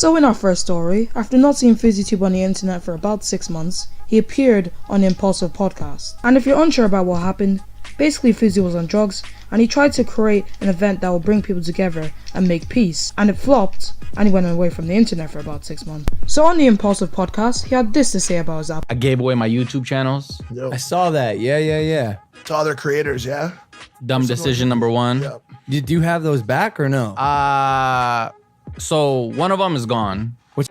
So in our first story, after not seeing FouseyTube on the internet for about 6 months, he appeared on the Impulsive podcast. And if you're unsure about what happened, basically Fousey was on drugs and he tried to create an event that would bring people together and make peace, and it flopped and he went away from the internet for about 6 months. So on the Impulsive podcast, he had this to say about his app. I gave away my YouTube channels. Yo. I saw that. Yeah. To other creators, yeah? Dumb decision number one. Yeah. Do you have those back or no? So one of them is gone. Which?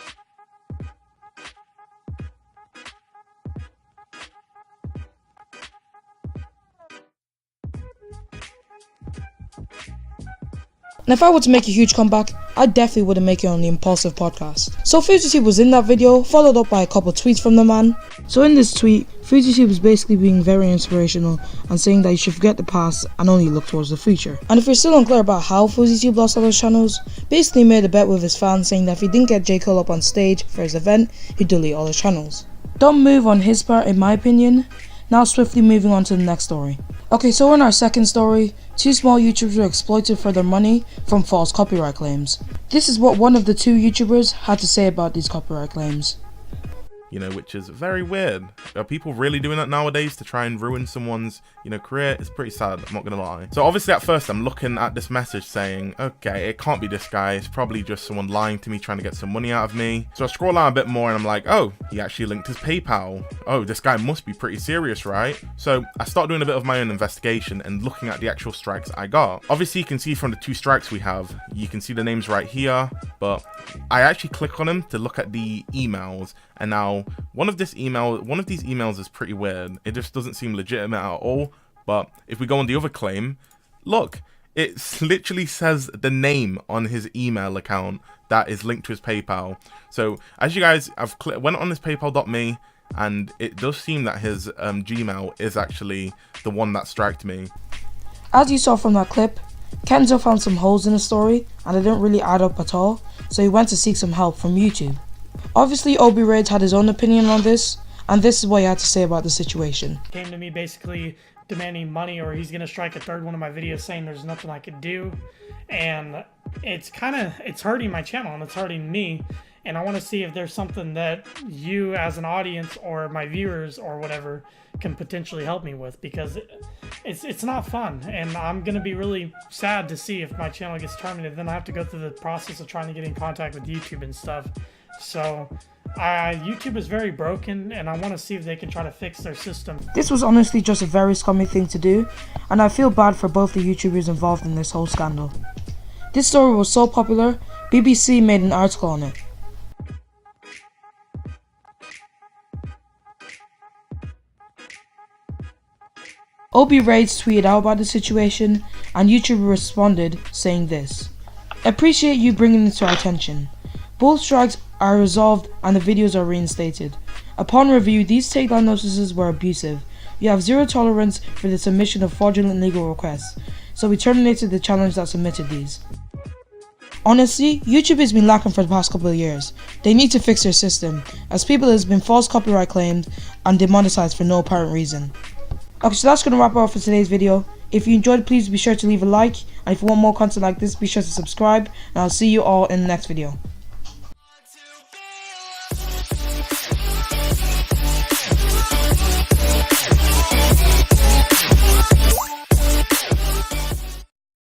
And if I were to make a huge comeback, I definitely wouldn't make it on the Impulsive podcast. So FouseyTube was in that video, followed up by a couple tweets from the man. So in this tweet, FouseyTube was basically being very inspirational and saying that you should forget the past and only look towards the future. And if you're still unclear about how FouseyTube lost all his channels, basically made a bet with his fans saying that if he didn't get J. Cole up on stage for his event, he'd delete all his channels. Dumb move on his part in my opinion. Now swiftly moving on to the next story. Okay, so in our second story, 2 small YouTubers were exploited for their money from false copyright claims. This is what one of the 2 YouTubers had to say about these copyright claims. You know, which is very weird. Are people really doing that nowadays to try and ruin someone's, career? It's pretty sad, I'm not gonna lie. So obviously at first I'm looking at this message saying, okay, it can't be this guy, it's probably just someone lying to me, trying to get some money out of me. So I scroll down a bit more and I'm like, oh, he actually linked his PayPal. Oh, this guy must be pretty serious, right? So I start doing a bit of my own investigation and looking at the actual strikes I got. Obviously you can see from the 2 strikes we have, you can see the names right here, but I actually click on them to look at the emails, and now one of these emails is pretty weird. It just doesn't seem legitimate at all. But if we go on the other claim, look, it literally says the name on his email account that is linked to his PayPal. So as you guys, I've went on this paypal.me, and it does seem that his Gmail is actually the one that striked me. As you saw from that clip, Kenzo found some holes in the story and it didn't really add up at all, so he went to seek some help from YouTube. Obviously Obi Raids had his own opinion on this, and this is what he had to say about the situation. Came to me basically demanding money, or he's gonna strike a third one of my videos saying there's nothing I could do, and it's hurting my channel and it's hurting me, and I want to see if there's something that you as an audience or my viewers or whatever can potentially help me with, because it's not fun, and I'm gonna be really sad to see if my channel gets terminated. Then I have to go through the process of trying to get in contact with YouTube and stuff. So YouTube is very broken, and I want to see if they can try to fix their system. This was honestly just a very scummy thing to do, and I feel bad for both the YouTubers involved in this whole scandal. This story was so popular, BBC made an article on it. Obi Raids tweeted out about the situation, and YouTube responded saying this: "Appreciate you bringing it to our attention. Both strikes are resolved and the videos are reinstated. Upon review, these takedown notices were abusive. You have zero tolerance for the submission of fraudulent legal requests, so we terminated the challenge that submitted these." Honestly, YouTube has been lacking for the past couple of years. They need to fix their system, as people has been false copyright claimed and demonetized for no apparent reason. Okay, so that's going to wrap it up for today's video. If you enjoyed, please be sure to leave a like, and if you want more content like this, be sure to subscribe, and I'll see you all in the next video.